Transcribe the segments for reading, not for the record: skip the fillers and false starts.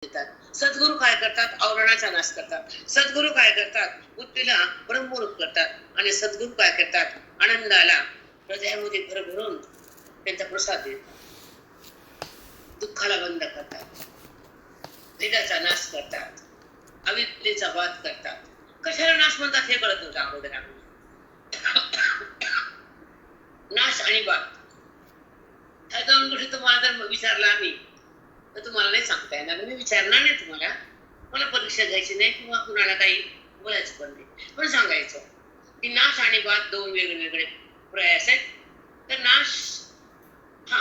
देतात. सद्गुरू काय करतात? आवरणाचा नाश करतात. सद्गुरू काय करतात? बुद्धीला ब्रह्मरूप करतात. आणि सद्गुरू काय करतात? आनंदाला हृदयामध्ये भरभरून त्यांचा प्रसाद देतात. दुःखाला बंद करतात. वेदाचा नाश करतात. अविद्येचा वाद करतात. कशाला नाश म्हणतात हे कळत नव्हतं अगोदर. नाश आणि वाद ह्या दोन गोष्टी तुम्हाला जर विचारला आम्ही तर तुम्हाला नाही सांगता येणार. मी विचारणार नाही तुम्हाला. मला परीक्षा द्यायची नाही किंवा कुणाला काही बोलायचं पण नाही. पण सांगायचं की नाश आणि वाद दोन वेगवेगळे प्रयास आहेत. तर नाश हा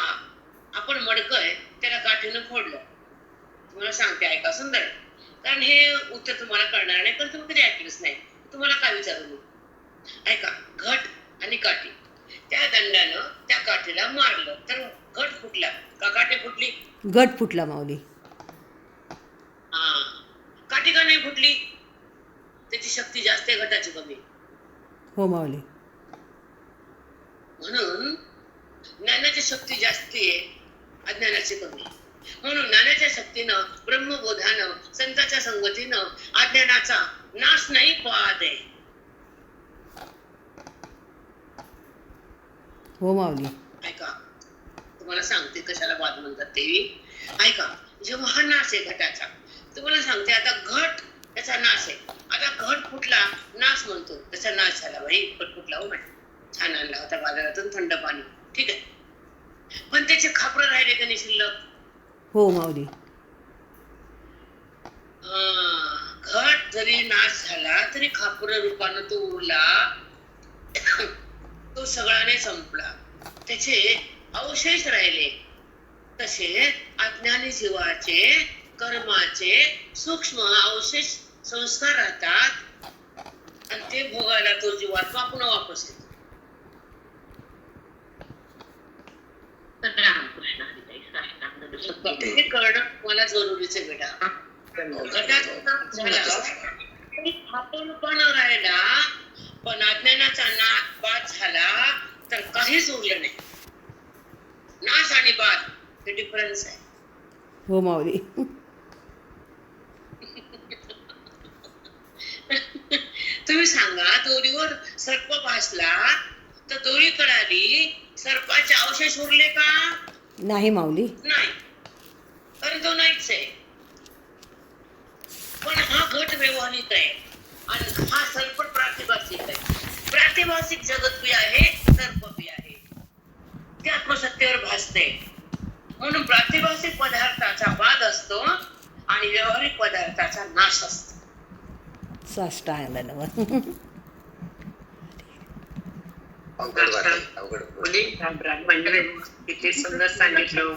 आपण मडकय त्याला काठीनं फोडलं. तुम्हाला सांगते ऐका सुंदर. कारण हे उत्तर तुम्हाला कळणार नाही पण तुम्ही कधी ऐकलंच नाही. तुम्हाला काय विचारू मी. ऐका, घट आणि काठी. त्या दंडानं त्या काठीला मारलं तर घट फुटला का काठी फुटली? घट फुटला माऊली. काठी का नाही फुटली? त्याची शक्ती जास्त आहे, घटाची कमी. हो माऊली. म्हणून ज्ञानाची शक्ती जास्त आहे, अज्ञानाची कमी. म्हणून ज्ञानाच्या शक्तीनं, ब्रह्मबोधानं, संतांच्या संगतीनं अज्ञानाचा नाश नाही पाहत आहे. हो माऊली. ऐका, तुम्हाला सांगते कशाला वाद म्हणतात ते. ऐका, जेव्हा हा नाश आहे घटाचा, तुम्हाला सांगते आता घट त्याचा नाश आहे. आता घट फुटला, नाश म्हणतो, त्याचा नाश झाला. बाई घट फुटला हो मॅडम, छान आणला होता बाजारातून थंड पाणी, ठीक आहे. पण त्याचे खापर राहिले का नाही शिल्लक? हो माऊली. घट जरी नाश झाला तरी खापर रूपानं तो उरला. तो सगळा नाही संपला, त्याचे अवशेष राहिले. तसे अज्ञानी जीवाचे कर्माचे सूक्ष्म अवशेष संस्कार राहतात आणि ते भोगायला तो जीवात्मा पुन्हा वापस येतो. हे कळणं मला जरुरीच आहे बेटा. घटात झाला पण राहिला, पण अज्ञानाचा बाद झाला तर काहीच उरलं नाही. नाश आणि बाद हे डिफरन्स आहे. हो माऊली. तुम्ही सांगा, दोरीवर सर्प भासला तर दोरी कळाली, सर्पाचे अवशेष उरले का? नाही माऊली. नाही, कारण तो नाहीच आहे. पण हा घट व्यवहारिक आहे आणि हा सर्प प्रातिभासिक आहे. प्रातिभासिक जगत बी आहे, सर्प बी आहे. ते आत्मसत्तेवर भासते. म्हणून प्रातिभासिक पदार्थाचा वाद असतो आणि व्यवहारिक पदार्थाचा नाश असतो. साष्टांग किती सुंदर सांगितलं.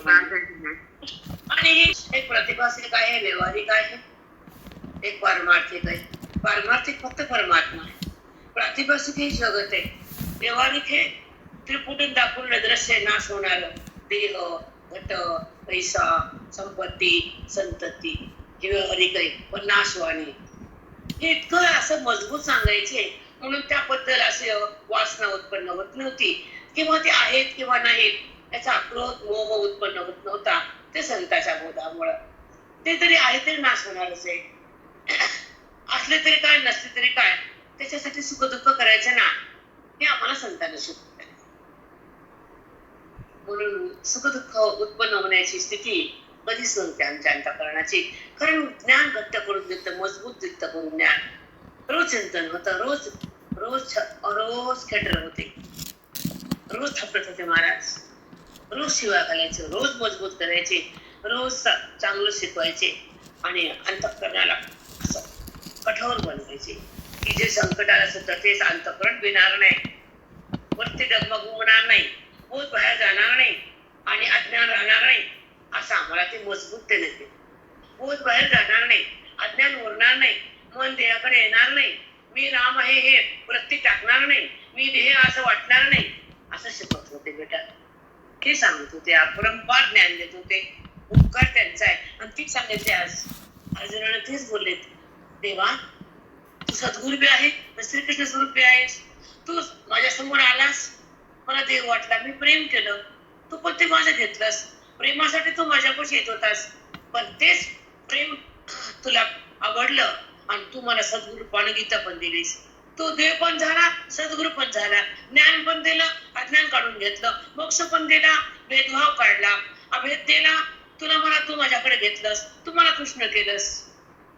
आणि एक प्रातिभासिक आहे, व्यवहारिक आहे, एक पारमार्थिक आहे. पारमार्थिक फक्त परमात्मा आहे. प्रातिभासिक हे जगत आहे. व्यवहारिक हे त्रिपुटीत दाखवलं दृश्य नाश होणार देह, घट, पैसा, संपत्ती, संतती. हे व्यवहारिक आहे, पण नाशवाणी. हे इतकं असं मजबूत सांगायचे म्हणून त्याबद्दल असे वासना उत्पन्न होत नव्हती किंवा ते आहेत किंवा नाहीत याचा क्रोध मोह उत्पन्न होत नव्हता. ते संतांच्या बोधामुळं. ते तरी आहे तरी नाश होणारच आहे. असले तरी काय, नसले तरी काय, त्याच्यासाठी सुख दुःख करायचं ना, हे आम्हाला संतांना शिकवलं. म्हणून सुख दुःख उत्पन्न होण्याची स्थिती कधीच नव्हती आमच्या अंतःकरणाची. कारण ज्ञान घट्ट करून देतं, मजबूत दिसतं करून ज्ञान. रोज चिंतन होतं, रोज रोज रोज खेटर होते, रोज थपडत होते महाराज, रोज शिवा घालायचे, रोज मजबूत करायचे, रोज चांगलं शिकवायचे आणि अंतःकरणाला असं कठोर बनवायचे की जे संकटाला सुद्धा तेच अंतःकरण भिणार नाही, वरती डगमगणार नाही, भूत बाहेर जाणार नाही आणि अज्ञान राहणार नाही. असं आम्हाला ते मजबूततेने देते. भूत बाहेर जाणार नाही, अज्ञान उरणार नाही, मन देहाकडे येणार नाही, मी राम आहे हे प्रत्येक टाकणार नाही, मी देह असं वाटणार नाही. असं शिकवत होते बेटा. हे सांगत होते, अपरंपार ज्ञान देत होते. उपकार त्यांचा आहे आणि तीच सांगायचे. आज अर्जुनाने तेच बोलले, देवा तू सद्गुरू बी आहे, श्रीकृष्ण स्वरूप बी आहेस. तू माझ्या समोर आलास, मला देव वाटला, मी प्रेम केलं, तू पण ते माझं घेतलंस. प्रेमासाठी तू माझ्यापाशी येत होतास, पण तेच प्रेम तुला आवडलं आणि तू मला सद्गुरु गीता पण दिलीस. तो देव पण झाला, सद्गुरु पण झाला, ज्ञान पण दिलं, अज्ञान काढून घेतलं, मोक्ष पण दिला, भेदभाव काढला, अभेद दिला. तुला मला तू माझ्याकडे घेतलंस, तू मला कृष्ण केलंस.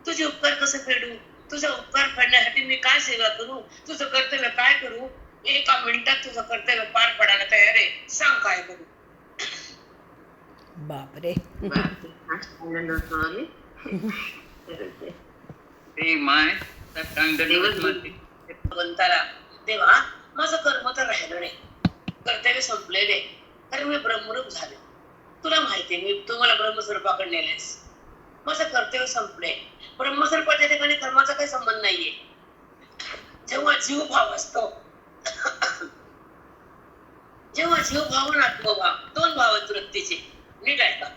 तुझे उपकार कसं फेडू? तुझा उपकार फेडण्यासाठी मी काय सेवा करू? तुझं कर्तव्य काय करू? एका मिनिटात तुझं कर्तव्य पार पडायला तयार आहे, सांग काय करू? बापरे. भगवंताला, देवा माझं कर्म तर राहिलं नाही, कर्तव्य संपलेले, कारण मी ब्रह्मरूप झाले. तुला माहितीये मी तुम्हाला ब्रह्मस्वरूपाकडे नेलेस, माझं कर्तव्य संपले. ब्रह्मस्वरूपाच्या ठिकाणी कर्माचा काही संबंध नाहीये. जेव्हा जीव भाव असतो, जेव्हा जीव भाव आणि आत्मभाव दोन भाव आहेत वृत्तीचे. नीट ऐका,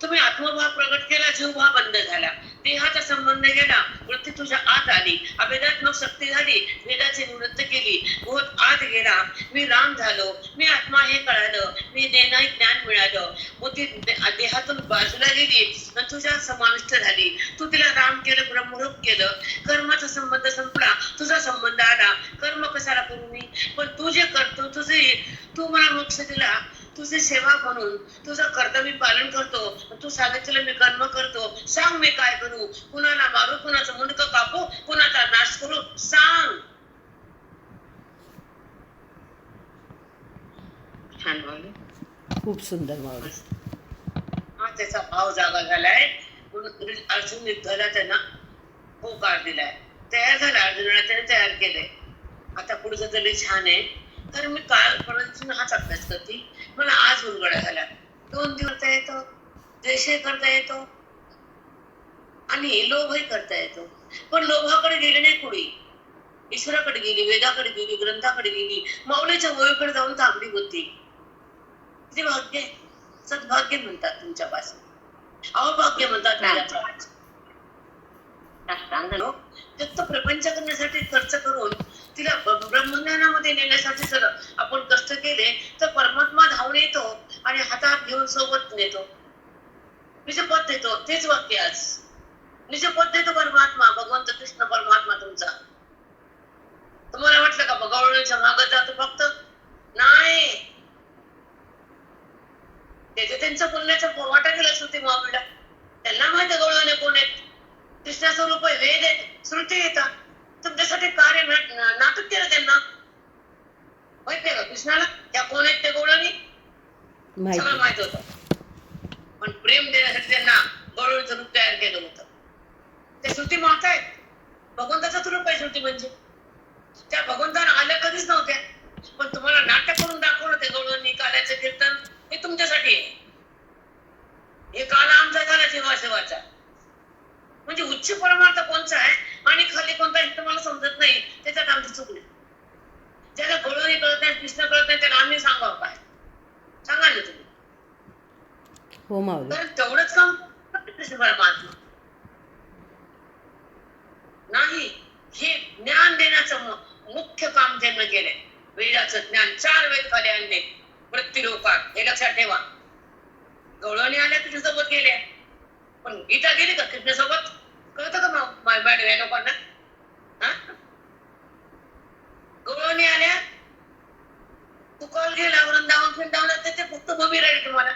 तुम्ही आत्मभाव प्रगट केला, जीव भाव बंद झाला, देहाचा संबंध गेला, वृत्ती तुझ्या आत आली, अभेदात्मक शक्ती झाली, वेदाची निवृत्त केली, बोध आत गेला, मी राम झालो, मी आत्मा हे कळालं, मी देणारी ज्ञान मिळालं, बुद्धी देहातून बाजूला गेली आणि तुझ्या समाविष्ट झाली. तू तिला राम केलं, ब्रह्मरूप केलं, कर्माचा संबंध संपला, तुझा संबंध आला. कर्म कशाला करू मी? पण तू जे करतो, तू मला मोक्ष दिला, तुझी सेवा म्हणून तुझं कर्तव्य पालन करतो. तू सांगितलं मी कर्म करतो, सांग मी काय करू? कुणाला मारू, कुणाचं मुंडकं कापू, कुणाचा नाश करू, सांग. छान माऊली, खूप सुंदर माऊली. हा त्याचा भाव जागा झालाय. अर्जुन युद्धाला त्यांना होकार दिलाय, तयार झाला. अर्जुनाला त्याने तयार केलंय. आता पुढचं तरी छान आहे. तर मी कालपर्यंत हाच अभ्यास करते, मला आज उलगडा झाला. 2 दिवस करता येतो, द्वेषही करता येतो आणि लोभही करता येतो. पण लोभाकडे गेले नाही कुणी, ईश्वराकडे गेली, वेदाकडे गेली, ग्रंथाकडे गेली, माऊलीच्या ओळीकडे जाऊन थांबली होती. ते भाग्य, सद्भाग्य म्हणतात तुमच्यापासून, अवभाग्य म्हणतात. फक्त प्रपंच करण्यासाठी खर्च करून तिला ब्रह्मज्ञानामध्ये नेण्यासाठी जर आपण कष्ट केले तर परमात्मा धावून येतो आणि हातात घेऊन सोबत नेतो, निजपद देतो. तेच वाक्य आज, निजपद देतो परमात्मा, भगवंत कृष्ण परमात्मा तुमचा. तुम्हाला वाटलं का गवळणीच्या मागं जातो फक्त? नाही, त्याचे त्यांच्या बोलण्याचा वाटा गेला श्रुती माऊलीला. त्यांना माहिती गवळणे कोण आहेत, कृष्णाचं रूप आहे, वेद आहेत, श्रुती येतात. तुमच्यासाठी कार्य नाटक केलं त्यांना, माहिती आहे का कृष्णाला त्या कोण आहेत? ते गवळणी सगळं माहित होतं, पण प्रेम देण्यासाठी त्यांना गवळणीचं रूप तयार केलं होतं. ते श्रुती माता आहेत, भगवंताचं रूप आहे श्रुती म्हणजे. त्या भगवंताला आल्या कधीच नव्हत्या, पण तुम्हाला नाटक करून दाखवलं ते गवळणी, काल्याचं कीर्तन, हे तुमच्यासाठी आहे. हे काल आमचा झाला जीवाशिवाचा, म्हणजे उच्च परमार्थ कोणचा आहे आणि खाली कोणता हे तुम्हाला समजत नाही, त्याच्यात आमची चुकली. ज्याला गवळणी कळत नाही, कृष्ण कळत नाही, त्याला आम्ही सांगावं काय? सांगा ना तुम्ही. हो माऊली. तर तेवढंच काम कृष्ण परमात्मा नाही, हे ज्ञान देण्याचं मुख्य काम त्यांना केलंय. वेदाचं ज्ञान 4 वेद खाली आणले वृत्तीलोकात, हे लक्षात ठेवा. गवळणी आल्या कृष्णासोबत गेल्या, पण गीता गेली का कृष्णासोबत? कळतं का मॅडम या लोकांना? गवळणी आल्या, तू कॉल गेला वृंदावन फिरदावन, ते फक्त भूमी राहिली तुम्हाला,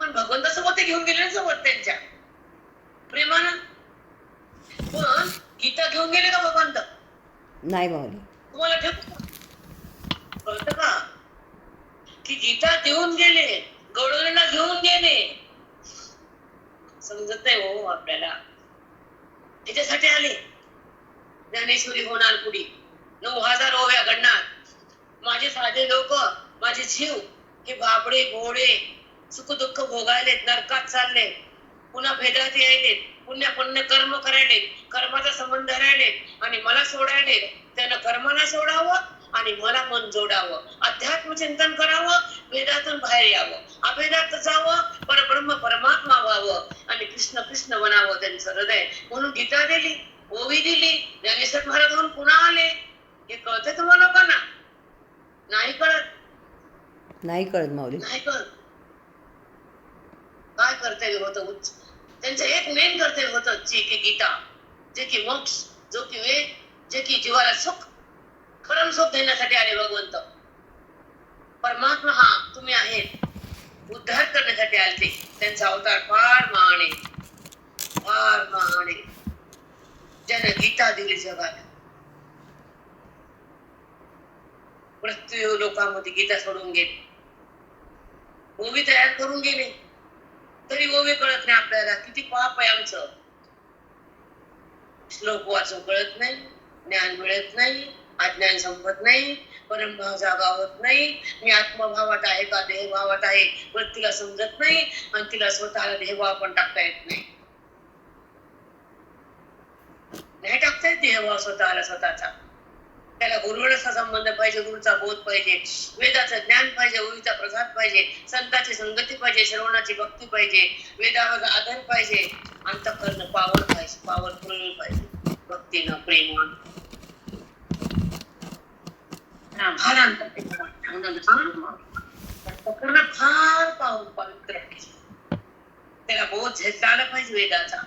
पण भगवंतासोबत ते घेऊन गेले सोबत त्यांच्या प्रेमानं. पण गीता घेऊन गेले का भगवंत? नाही माऊली. तुम्हाला ठेवू कळतं का की गीता देऊन गेले, गवळणीला घेऊन गेले? समजत नाही हो आपल्याला. त्याच्यासाठी आले. ज्ञानेश्वरी होणार पुढे, 9000 ओव्या घडणार. माझे साधे लोक, माझे जीव हे बाबडे घोडे सुख दुःख भोगायले, नरकात चालले, पुन्हा भेदात यायले, पुण्य पुण्य कर्म करायले, कर्माचा संबंध राहिले आणि मला सोडायले. त्यानं कर्माला सोडावं आणि मला मन जोडावं, अध्यात्म चिंतन करावं, वेदातून बाहेर यावं, अभेदात जावं, परब्रह्म परमात्मा व्हावं आणि कृष्ण कृष्ण बनावं त्यांचं हृदय. म्हणून गीता दिली, ओवी दिली, ज्ञानेश्वर महाराज म्हणून पुन्हा आले. हे कळतंय तुम्हाला लोकांना? नाही कळत. नाही कळत माऊली. नाही कळत. काय कर्तव्य होतं उच्च त्यांचं एक मेन कर्तव्य होतं जे की गीता, जे की मोक्ष, जो की वेद, जे की जीवाला सुख, परम सुख देण्यासाठी आले भगवंत. परमात्मा हा तुम्ही आहेत, उद्धार करण्यासाठी आलते. त्यांचा अवतार फार महान आहे, फार महान आहे. ज्याने गीता दिली जगाला. प्रत्येक लोकांमध्ये गीता सोडून गेली, ओवी तयार करून गेले, तरी ओवी कळत नाही आपल्याला. किती पाप आहे आमचं. श्लोक वाचून कळत नाही, ज्ञान मिळत नाही, अज्ञान संपत नाही, परमभाव जागा होत नाही. मी आत्मभावात आहे का देहभावात आहे पण तिला समजत नाही, आणि तिला स्वतःला देहभाव पण टाकता येत नाही. नाही टाकता येत देहभाव स्वतःला स्वतःचा. त्याला गुरुचा संबंध पाहिजे, गुरुचा बोध पाहिजे, वेदाचं ज्ञान पाहिजे, ओवीचा प्रसाद पाहिजे, संतांची संगती पाहिजे, श्रवणाची भक्ती पाहिजे, वेदावर आदर पाहिजे, अंतःकरण पावन पाहिजे, पावरफुल पाहिजे, भक्तीनं प्रेमानं. फार अंतःकरण फार पवित्र पाहिजे. त्याला बोध झेलता आला पाहिजे, वेदाचा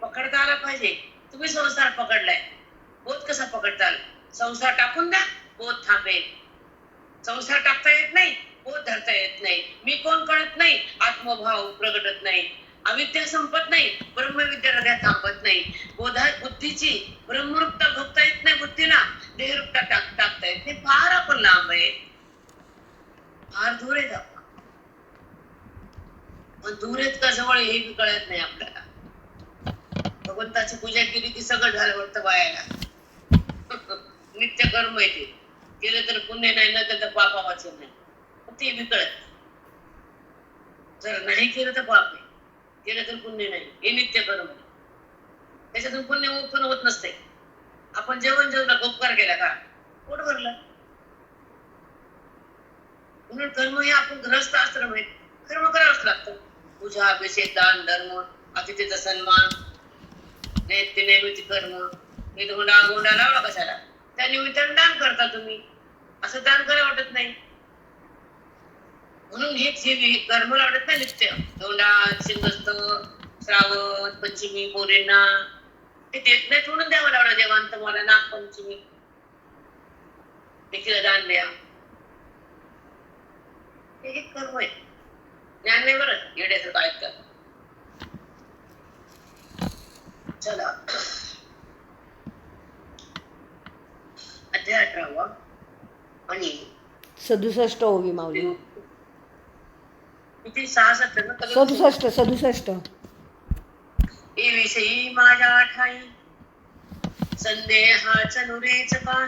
पकडता आला पाहिजे. तुम्ही संसार पकडलाय, बोध कसा पकडताल? संसार टाकून द्या, बोध थांबेल. संसार टाकता येत नाही, बोध धरता येत नाही. मी कोण कळत नाही, आत्मभाव प्रगटत नाही, अविद्या संपत नाही, ब्रह्मविद्या हृदयात थांबत नाही. बोधात बुद्धीची ब्रह्मरूपता भोगता येत नाही बुद्धीला, देहरूपता टाकता येत नाही. फार आपण लांब आहे, फार दूर आहेत आपण. पण दूर आहेत का जवळ हे बी कळत नाही आपल्याला. भगवंताची पूजा केली की सगळं झालं वाटतं बायाला. नित्य कर्म आहे ते, केलं तर पुण्य नाही, न तर पापा वाचून नाही, ते बी कळत. जर नाही केलं तर पाप आहे, केलं तर पुण्य नाही, हे नित्य कर्म आहे. त्याच्यातून पुण्य उत्पन्न होत नसते. आपण जेवण जेवला, गोपकार केला का पोट भरलं. म्हणून कर्म हे आपण ग्रस्त आश्रम आहे, कर्म करावंच लागतं. पूजा, अभिषेक, दान, धर्म, अतिथीचा सन्मान, नैमित्तिक कर्म. मी धोंडा गोंडा लावला कशाला? त्या निमित्ताने दान करता तुम्ही. असं दान करा वाटत नाही, म्हणून हे कर्म वाटत नाही. नित्य धोंडा, शिंगस्त, श्रावण, पंचमी, पोरींना ते देत नाही, म्हणून द्यावं लागलं. देवांत मला नागपंचमी देखील दान द्या. हे कर्म आहे, ज्ञान नाही बरं. येड्याचं काय कर. चला, अध्याय 18 आणि 67 ओवी माऊली. किती 66 67. ए विषयी माझ्या ठाई संदेहाच नुरेच काही.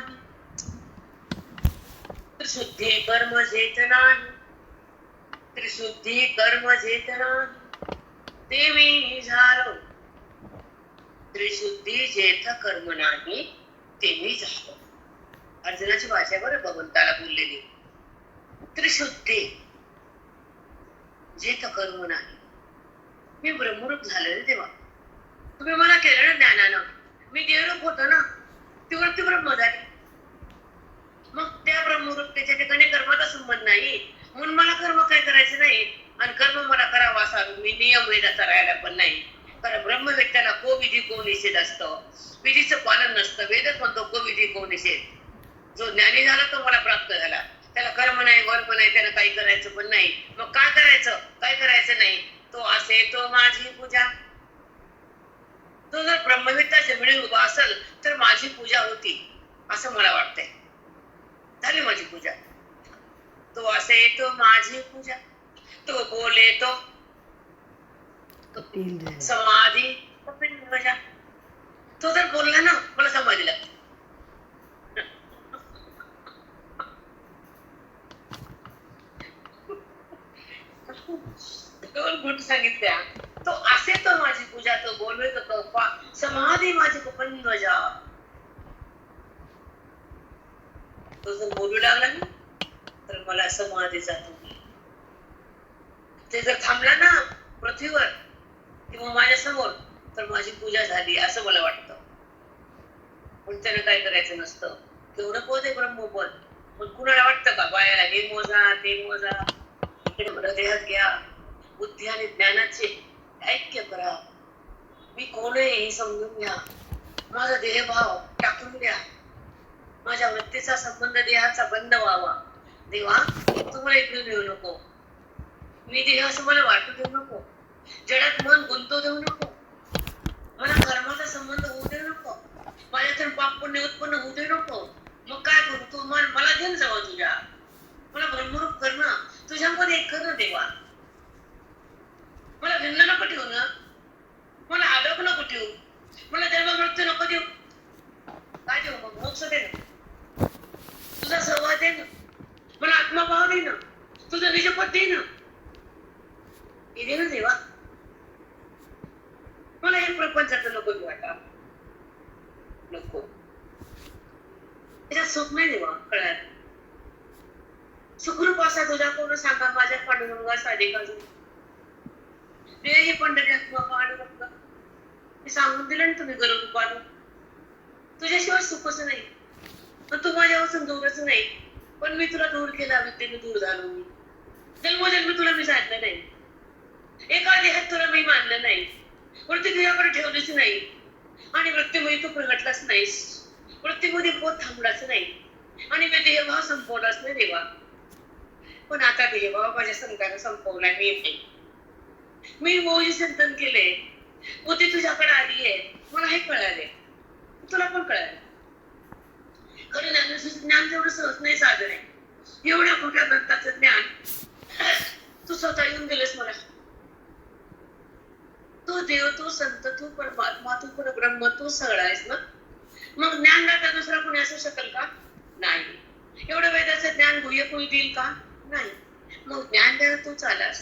त्रिशुद्धी कर्म जेत नाही, त्रिशुद्धी कर्म जेत नाही, ते मी झालो. त्रिशुद्धी जेथ कर्म नाही, ते मी झालो. अर्जुनाची भाषा बरं भगवंताला बोललेली. त्रिशुद्धी जेथ कर्म नाही, मी ब्रह्मरूप झाले रे तेव्हा. तुम्ही मला केलं ना ज्ञानानं, मी देवरूप होतो ना, ती वृत्ती ब्रह्म झाली. मग त्या ब्रह्मरूपतेच्या ठिकाणी कर्माचा संबंध नाही, म्हणून मला कर्म काय करायचं नाही. आणि कर्म मला करावा असा मी नियम वेदाचा राहायला पण नाही. कारण ब्रह्मवेत्याला को विधी को निषेध असतं, विधीचं पालन नसतं. वेदच म्हणतो को विधी को निषेध. जो ज्ञानी झाला तो मला प्राप्त झाला, त्याला कर्म नाही, वर्म नाही, त्याला काही करायचं पण नाही. मग काय करायचं, काय करायचं नाही. तो असे तो माझी पूजा. तो जर ब्रह्मविद्याच्या वेळी उभा असेल तर माझी पूजा होती असं मला वाटतंय. झाली माझी पूजा. तो असे तो माझी पूजा, तो बोले तो समाधी. तो जर बोलला ना मला समाधी लागते. दोन गुण सांगितल्या. तो असे तो माझी पूजा, तो बोलवे तो समाधी माझी कुपंद्वजा. तो जर बोलू लागला ना तर मला समाधी जातो. ते जर थांबला ना पृथ्वीवर किंवा माझ्या समोर तर माझी पूजा झाली असं मला वाटतं. पण त्यानं काय करायचं नसतं. तेवढं पद आहे ब्रह्मपद. पण कुणाला वाटतं का बायाला हे मोजा ते मोजा, हृदयात घ्या. बुद्धी आणि ज्ञानाचे ऐक्य करा. मी कोण आहे हे समजून घ्या. माझा देहभाव टाकून द्या. माझ्या वृत्तीचा संबंध देहाचा बंद व्हावा. देवा तुम्हाला इकडून येऊ नको. मी देह असं मला वाटू देऊ नको. जडात मन गुंतवू देऊ नको. मला कर्माचा संबंध होऊ देऊ नको. माझ्यातून पाप पुण्य उत्पन्न होऊ देऊ नको. मग काय करू? तू मला घेऊन जावं तुझ्या. मला ब्रह्मरूप कर ना. तुझ्यामध्ये एक कर ना देवा. मला भिन्न नको ठेवू ना. मला आलोक नको ठेवू. मला जन्म मृत्यू नको देऊ. काय देऊ मग? मोक्ष दे ना. तुझा सहवास दे ना. मला आत्माभाव दे ना. तुझं निजपद दे ना. हे दे ना देवा. मला हे प्रपंचाचं नको देऊ आता. नको. त्याच्यात सुख नाही देवा. कळायला सुखरूप असा तुझ्या कोण सांगा माझ्या पांडुरंगा साधिकाजून हे पंढरीत्मा पांडुरंग हे सांगून दिलं ना तुम्ही गरुडपानं. तुझ्याशिवाय सुखच नाही. पण तू माझ्यापासून दूरच नाही. पण मी तुला दूर केला. विद्येने दूर झालो मी. जन्मोजन्मी तुला मी साधलं नाही. एका देहात तुला मी मानलं नाही. वृत्ती तुझ्याकडे ठेवलीच नाही. आणि वृत्तीमध्ये तू प्रगटलाच नाहीस. वृत्तीमध्ये बोध थांबलाच नाही. आणि मी देहभाव संपवलाच नाही देवा. पण आता देहभाव माझ्या संतानं संपवलाय. मी येते. मी मोही चिंतन केले. बुद्धी तुझ्याकडे आली आहे. मला हे कळाले. तुला पण कळाले. खरं ज्ञान तेवढं सहज नाही साधन आहे. एवढ्या मोठ्या ग्रंथाचं ज्ञान तू स्वतः येऊन दिलेस मला. तू देव, तू संत, तू परमात्मा, तू परब्रह्म, तू सगळा आहेस ना. मग ज्ञानदाता दुसरा कोणी असू शकेल का? नाही. एवढं वेदाचं ज्ञान गुह्य कोणी देईल का? नाही. मग ज्ञान द्यायला तूच आलास.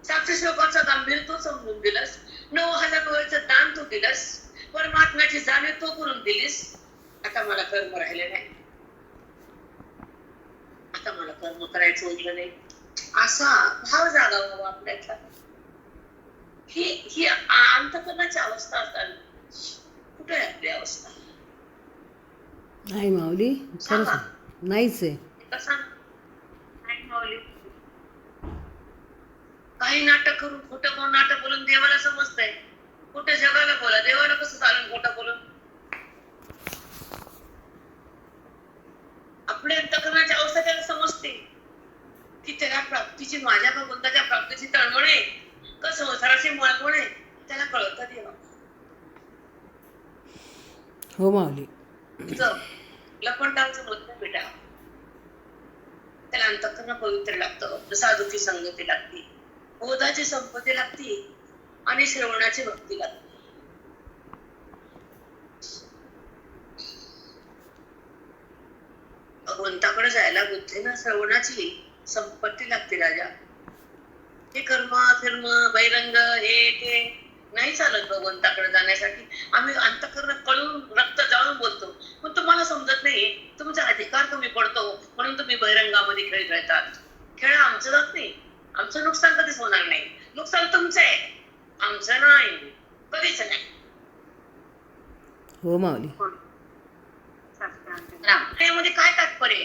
साक्षी श्लोकाचं गांभीर्य तू समजून दिलंस. 9,000 डोळ्याचं दान तू दिलंस. परमात्म्याची जाणीव तू करून दिलीस. आता मला कर्म राहिले नाही. आता मला कर्म करायचं उरलं नाही. असा भाव जागावा आपल्यातला. ही अंतःकरणाची अवस्था असताना कुठे आहे आपली अवस्था? नाही माऊली, खरंच नाहीच आहे. नाही माऊली. काही नाटक करून खोटं नाटक बोलून देवाला समजतंय. खोटं जगाला बोला. देवाला कसं चालून खोटं बोलून? आपल्या अंतःकरणाची अवस्था त्याला समजते की त्याला प्राप्तीची, माझ्या भगवंताच्या प्राप्तीची तळमळ आहे का संसाराची मळमळ आहे. त्याला कळतं देवा. हो माऊली. लपंडावचं मत नाही बेटा. त्याला अंतःकरण पवित्र लागतं. साधूची संगती लागते. बोधाची संपत्ती लागते. आणि श्रवणाची भक्ती लागते. भगवंताकडे जायला बुद्धीनं श्रवणाची संपत्ती लागते राजा. हे कर्म फिर्म बहिरंग हे ते नाही चालत भगवंताकडे जाण्यासाठी. आम्ही अंतःकरण कळून रक्त जाळून बोलतो. पण तुम्हाला समजत नाही. तुमचा अधिकार कमी पडतो म्हणून तुम्ही बहिरंगामध्ये खेळत राहतात. खेळ आमचं जात नाही. आमचं नुकसान कधीच होणार नाही. नुकसान तुमचं आहे, आमचं नाही. कधीच नाही. हो माऊली. त्यामध्ये काय तात्पर्य?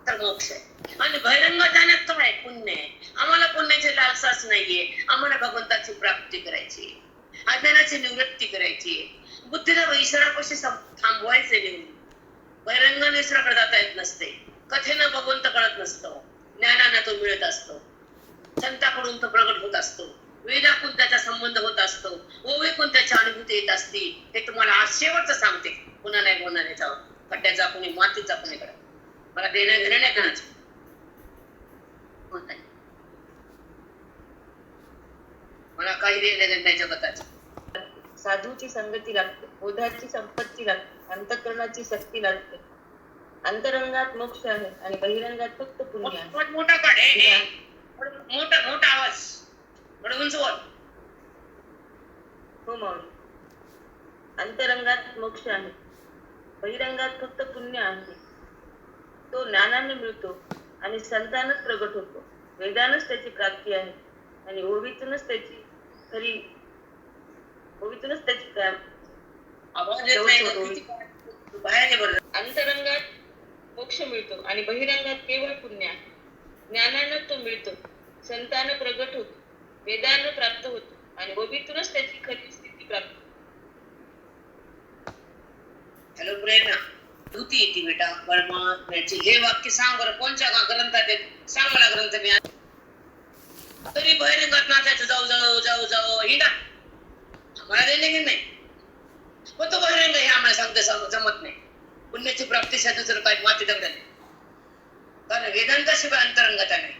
तर मोक्ष आहे. आणि बहिरंग जाण्यात काय पुण्य आहे. आम्हाला पुण्याची लालसाच नाहीये. आम्हाला भगवंताची प्राप्ती करायची, अज्ञानाची निवृत्ती करायची. बुद्धीला ईश्वरापाशी थांबवायचे नाही. बहिरंगाने ईश्वराकडे जाता येत नसते. कथेनं भगवंत कळत नसतो. ज्ञानानं तो मिळत असतो. संताकडून तो प्रगट होत असतो. वेदाकून त्याचा संबंध होत असतो. ओवीकून त्याची अनुभूती येत असते. हे तुम्हाला आज शेवटचं सांगते. पुन्हा नाही बोलणार याच्यावर. खड्ड्याचा कोणी मातीचा कोणीकडे. मला देणं घेणं नाही करायचं. मला काही देणं नाही जगताचं. साधूची संगती लागते. बोधाची संपत्ती लागते. अंतःकरणाची शक्ती लागते. अंतरंगात मोक्ष आहे आणि बहिरंगात फक्त पुण्य आहे. मोठा काढ. मोठा आवाज. उंच बोल. हो माऊली. अंतरंगात मोक्ष आहे, बहिरंगात फक्त पुण्य आहे. तो ज्ञानाने मिळतो आणि संतानच प्रगट होतो. वेदानच त्याची प्राप्ती आहे आणि ओवीतूनच त्याची अंतरंगात मोक्ष मिळतो आणि बहिरंगात केवळ पुण्य आहे. ज्ञानानं तो मिळतो, संतानं प्रगट होतो, वेदानं प्राप्त होतो. आणि ओवीतूनच त्याची खरी स्थिती प्राप्त. हॅलो प्रेरणा, धुती येते बेटा परमात्म्याची. हे वाक्य सांग बरं, कोणत्या ग्रंथात आहे? सांग मला ग्रंथ. मी तरी बहिरंगात नाचायचं, जाऊ जाऊ जाऊ जाऊ हिंडा. आम्हाला देणे की नाही, पण तो बहिरंग हे आम्हाला सांगतो जमत नाही. पुण्याची प्राप्ती साठी जर काही माती दगड नाही, कारण वेदांताशिवाय अंतरंगता नाही.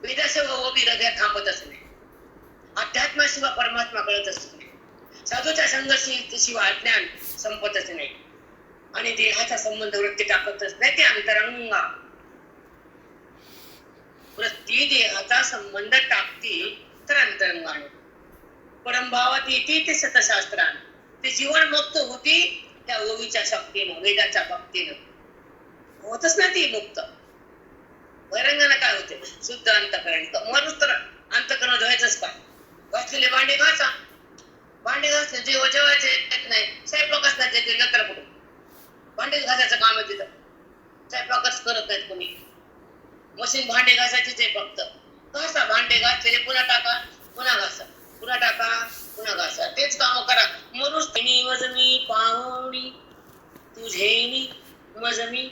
वेदाशिवाय ओबी हृदयात थांबतच नाही. अध्यात्माशिवाय परमात्मा कळतच नाही. साधूच्या संघर्षाशिवाय अज्ञान संपतच नाही. आणि देहाचा संबंध वृत्ती टाकतच नाही, ते अंतरंगा. वृत्ती देहाचा संबंध टाकते तर अंतरंगाने परमभावात येते. ते सतशास्त्राने ते जीवन मुक्त होती त्या ओवीच्या शक्तीनं, वेदाच्या भक्तीनं. होतच नाही ती मुक्त. बहिरंगाने काय होते? शुद्ध अंतकरण. मरूच तर अंतकरण धुवायचंच काय? घासलेले भांडे घासा. भांडे घासले जेवायचे येत नाही, स्वयंपाकच नाही येते, नंतर कुठे भांडे घासायचं काम आहे तिथं. स्वयंपाकच करत नाहीत कोणी. मशीन भांडे घासायचीच आहे फक्त. घासा भांडे घासलेले, पुन्हा टाका, पुन्हा घासा, पुन्हा टाका, पुन्हा घासा. तेच काम करा. मरूच मजमी पाहुणी तुझेनी मजमी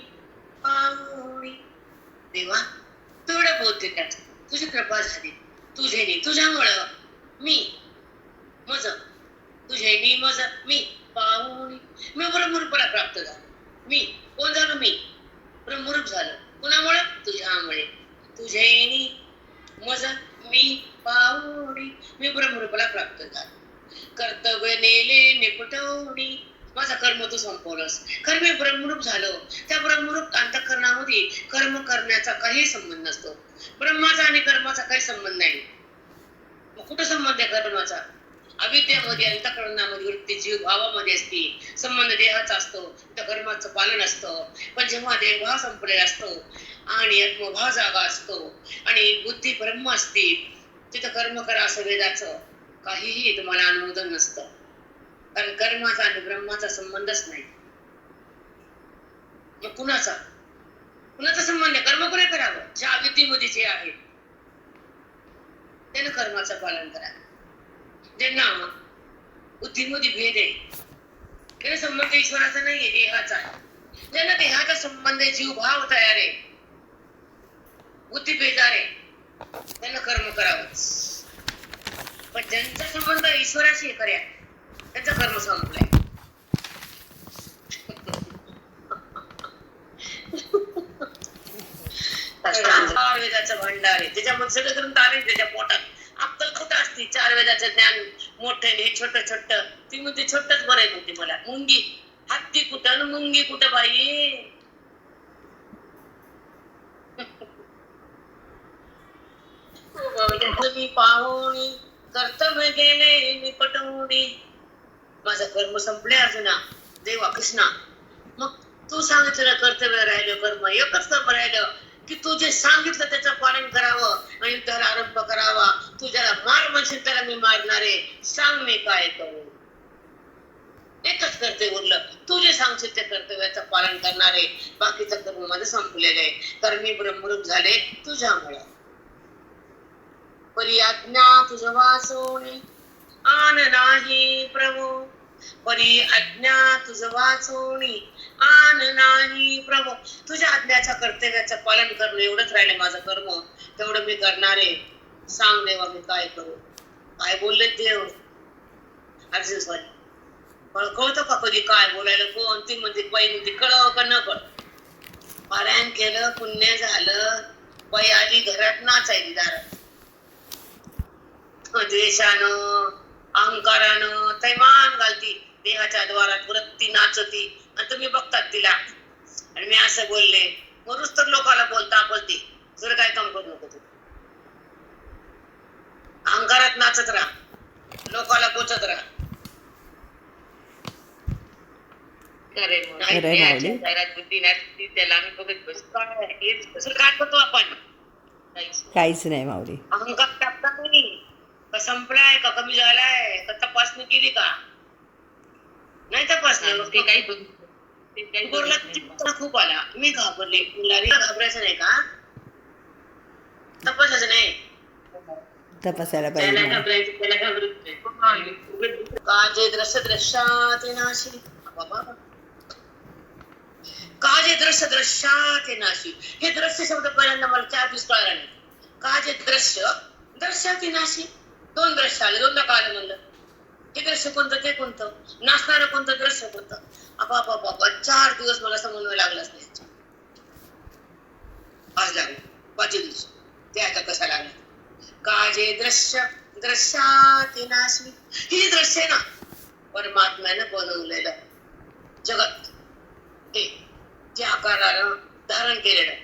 पाहुणी. देवा तू एवढं बोलते त्यात, तुझी कृपा झाली. तुझेनी तुझ्यामुळं मी मज, तुझेनी मज मी पाहुणी. मी ब्रह्मरूपाला प्राप्त झालो. मी कोण झालो? मी ब्रह्मरूप झालो. कुणामुळे? तुझ्यामुळे. तुझेनी मज मी पाहुणी. मी ब्रह्मरूपाला प्राप्त झालो. कर्तव्य नेले निपटवणी. माझा कर्म तू संपवलंस. खरं मी ब्रह्मरूप झालो. त्या ब्रह्मरूप अंतःकरणामध्ये कर्म करण्याचा काही संबंध नसतो. ब्रह्माचा आणि कर्माचा काही संबंध नाही. मग कुठं संबंध आहे कर्माचा? अविद्यामध्ये, अंतःकरणामध्ये, वृत्ती जीव भावामध्ये असते. संबंध देहाचा असतो, त्या कर्माचं पालन असतं. पण जेव्हा देहभाव संपलेला असतो आणि आत्मभाव जागा असतो आणि बुद्धी ब्रह्म असते, तिथं कर्म करा असं वेदाचं काहीही तुम्हाला अनुमोदन नसतं. कारण कर्माचा आणि ब्रह्माचा संबंधच नाही. मग कुणाचा संबंध? कर्म कोणी करावं? ज्या अविद्येमध्ये जे आहे त्यानं कर्माचं पालन करा. ज्यांना बुद्धीमध्ये भेद आहे, त्याला संबंध ईश्वराचा नाहीये, देहाचा आहे. ज्यांना देहाचा संबंध आहे, जीव भाव तयार आहे, बुद्धी बेजार आहे, त्यांना कर्म करावंच. पण ज्यांचा संबंध ईश्वराशी खऱ्या, त्यांचा कर्म संपलाय. चार वेदाचं भांडार आहे, त्याच्यामध्ये सगळं ग्रंथ आले त्याच्या पोटात. अक्कल कुठं असते? चार वेदाचं ज्ञान मोठं हे छोट छोट. ती म्हणते छोटच बरं आहे म्हणते मला. मुंगी हत्ती कुठं न मुंगी कुठं बाई? मी पाहुणी कर्तव्य गेले निपटवणी. माझं कर्म संपले अर्जुना, देवा कृष्णा. मग तू सांगितलं कर्तव्य राहिलं, कर्म एकच कर्म राहिलं की तू जे सांगितलं त्याचं पालन करावं आणि त्याला आरंभ करावा. तू ज्याला मार म्हणशील त्याला मी मारणारे. सांग मी काय करू? एकच कर्तव्य उरलं. तू जे सांगशील त्या कर्तव्याचं पालन करणारे. बाकीचं कर्म माझं संपलेलं आहे, कारण मी ब्रह्मरूप झाले तुझ्यामुळे. परी आज्ञा तुझ वाचोनी आन नाही प्रभू. परी आज्ञा तुझ वाचोनी आन नाही प्रभू. तुझ्या आज्ञाच्या कर्तव्याचं पालन करणं एवढंच राहिलं माझं कर्म, तेवढं मी करणारे. सांग देवा मी काय करू? काय बोलले देव? अर्जुन स्वामी कळतं का कधी काय बोलायला? कोण ती म्हणते बाई म्हणते कळव का न कळ. पारायण केलं, पुण्य झालं, बाई आली घरात नाचायली दारात. द्वेषानं अहंकारानं तैमान घालती देहाच्या द्वारात. वृत्ती नाचती आणि तुम्ही बघतात तिला. आणि मी असं बोलले मरूच तर लोकाला बोलता बोलते. तुला काय काम करू नको तू. अहंकारात नाचत राहा, लोकाला पोचत राहा. त्याला आम्ही बघत बसतो. काय करतो आपण? काहीच नाही माऊली. अहंकार टाकता नाही का? संपलाय का? कमी झालाय का? तपासणी केली का? नाही तपासलं. ते काही खूप आला. मी घाबरले. घाबरायचं नाही का? तपासायचं नाही. तपासायला त्याला पाहिजे. घाबरायचं, त्याला घाबरत काजे दृश्य दृश्यात नाशी बाबा, काजे दृश्य दृश्यात नाशी. हे दृश्य शब्द पहिल्यांदा मला 4 दिवस कळाला नाही. काजे दृश्य दृश्यात नाशी, 2 दृश्य आले, 2दा कळालं म्हणलं. हे दृश्य कोणतं, ते कोणतं, नाचणारं कोणतं, दृश्य कोणतं. बाबा 4 दिवस मला समन्वय लागलाच नाही. आज लागले 5 दिवस, ते आता कसा लागला. काजे दृश्य दृश्यात नाशी. ही दृश्य आहे ना परमात्म्यानं बनवलेलं जगत, ते जे आकारानं धारण केलेलं.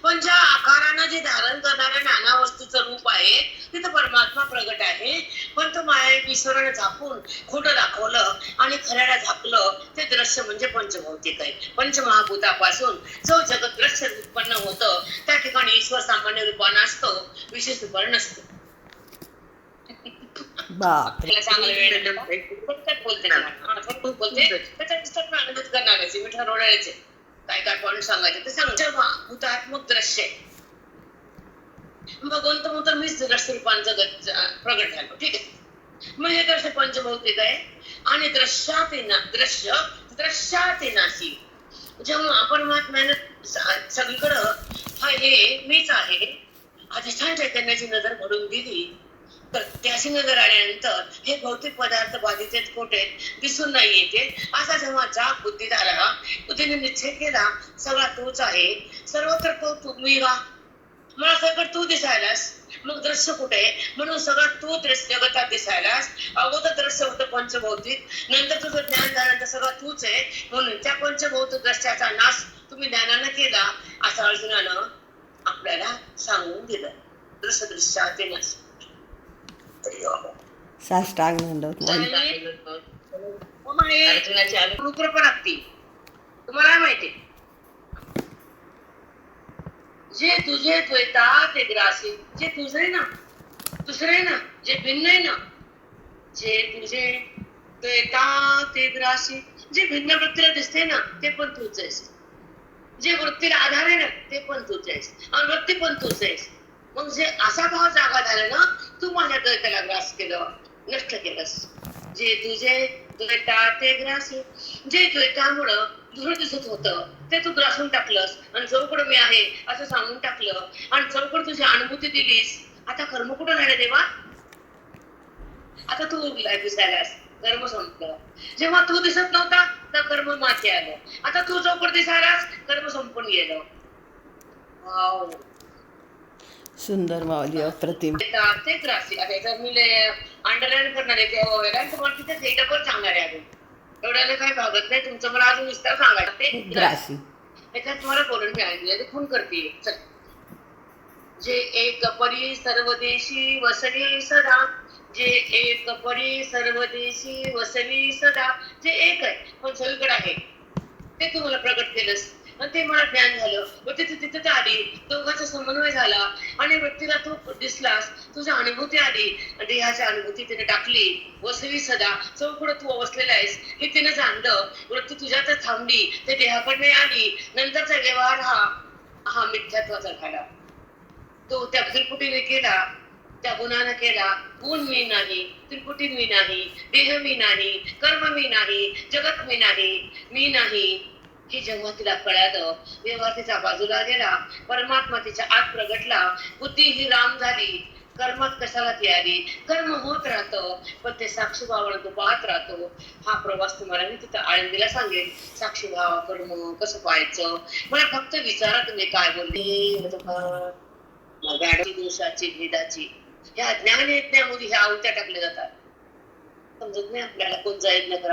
पण ज्या आकारानं जे धारण करणाऱ्या नाना वस्तूचं रूप आहे तिथं परमात्मा प्रगट आहे. पण तो माया ईश्वरानं झाकून खोटं दाखवलं आणि खऱ्याला झाकलं. ते दृश्य म्हणजे पंचभौतिक आहे. पंचमहाभूतापासून जो जगत दृश्य उत्पन्न होतं त्या ठिकाणी ईश्वर सामान्य रूपानं असतो, विशेष रूपानं नसतो. बापरे. चांगलं वेळ बोलते त्याच्या पुस्तक आनंदित करणाऱ्याचे मी ठरवणाऱ्याचे काय काय पॉईंट सांगायचे ते भूतात्मक दृश्य. भगवंत म्हणतो मीच दृश्य रूपान जगत प्रगट झालो. ठीक आहे, मग हे दृश्य पंचभौतिक आहे आणि दृश्यात नाशी. जेव्हा परमात्म्यानं सगळीकडं हा हे मीच आहे अधिष्ठान चैतन्याची नजर घडून दिली, तर त्याची नजर आल्यानंतर हे भौतिक पदार्थ बाधित आहेत, खोटे दिसून नाही येते. असा जेव्हा जाग बुद्धीत आला, बुद्धीने निश्चय केला सगळा तोच आहे, सर्वत्र तो तुम्ही वा, मला सगळं तू दिसायलास. मग दृश्य कुठे, म्हणून सगळा तू दृश्य जगतात दिसायलास. अगोदर दृश्य होतं पंचभौतिक, नंतर तुझं ज्ञान झाल्यानंतर सगळं तूच आहे. म्हणून त्या पंचभौतिक दृश्याचा नाश तुम्ही ज्ञानानं केला असं अर्जुनानं आपल्याला सांगून दिलं. दृश्यात नाश. साष्टांग दंडवत. कृपा लागते. तुम्हाला माहिती जे तुझे द्वैता ते ग्रासी, जे तुझे ना दुसरे ना, जे भिन्न आहे ना, जे तुझे द्वैता ते ग्रासी, जे भिन्न वृत्तीला दिसते ना ते पण तूच आहेस. जे वृत्तीला आधार आहे ना ते पण तूच आहेस आणि वृत्ती पण तूच आहेस. मग जे असा भाव जागा झाला ना, तू माझ्या द्वैताला ग्रास केलं, नष्ट केलंस. जे तुझे द्वैता ते ग्रासी, जे द्वैतामुळं धूळ दिसत होतं ते तू ग्रासून टाकलंस आणि चौकड मी आहे असं सांगून टाकलं आणि चौकड तुझी अनुभूती दिलीस. आता कर्म कुठं राहिलं देवा, आता तू दिसायलास, कर्म संपलं. जेव्हा तू दिसत नव्हता तर कर्म माथे आलं, आता तू चौकड दिसायलास, कर्म संपून गेलं. वाव, सुंदर माऊली, अप्रतिम. ते ग्रासी. आता याच्यात मी अंडरलाईन करणार आहे तेव्हा वेळेला तुम्हाला तिथे सेटअपवर सांगणार आहे. अजून एवढ्याला काही भागत नाही, तुमचं मला अजून विस्तार सांगायचं. ते ग्रासी याच्यात तुम्हाला बोलून मिळाली फोन करते. जे एक परी सर्वदेशी वसवी सदा, जे एक परी सर्वदेशी वसवी सदा, जे एक आहे पण सगळीकडे आहे ते तुम्हाला प्रकट केलंस आणि ते मला ज्ञान झालं. मग तिथे आली, दोघांचा समन्वय झाला आणि व्यक्तीला तू दिसलास, तुझी अनुभूती आली, देहाची अनुभूती तिने टाकली. वसवी सदा, चौकडं तू बसलेला आहेस हे तिने जाणलं. वृत्ती तुझ्यातच थांबली, ते देहाकडे आली. नंतरचा व्यवहार हा मिथ्यात्वाचा झाला. तो त्या त्रिपुटीने केला, त्या गुणानं केला. गुण मी नाही, त्रिपुटी मी नाही, देह मी नाही, कर्म मी नाही, जगत मी नाही, मी नाही. हे जेव्हा तिला कळालं, व्यवहार तिचा बाजूला गेला, परमात्मा तिच्या आत प्रगटला. बुद्धी ही राम झाली, कर्मात कशाला ती आली. कर्म होत राहतं पण ते साक्षी भावानं तो पाहत राहतो. हा प्रवास तुम्हाला मी तिथं आळंदीला सांगेन. साक्षी भाव कर्म कसं पाहायचं, मला फक्त विचारा तुम्ही काय बोलले. दिवसाची भेदाची ह्या ज्ञान यज्ञामध्ये ह्या आवत्या टाकल्या जातात. समजत नाही आपल्याला कोणता यज्ञ करा.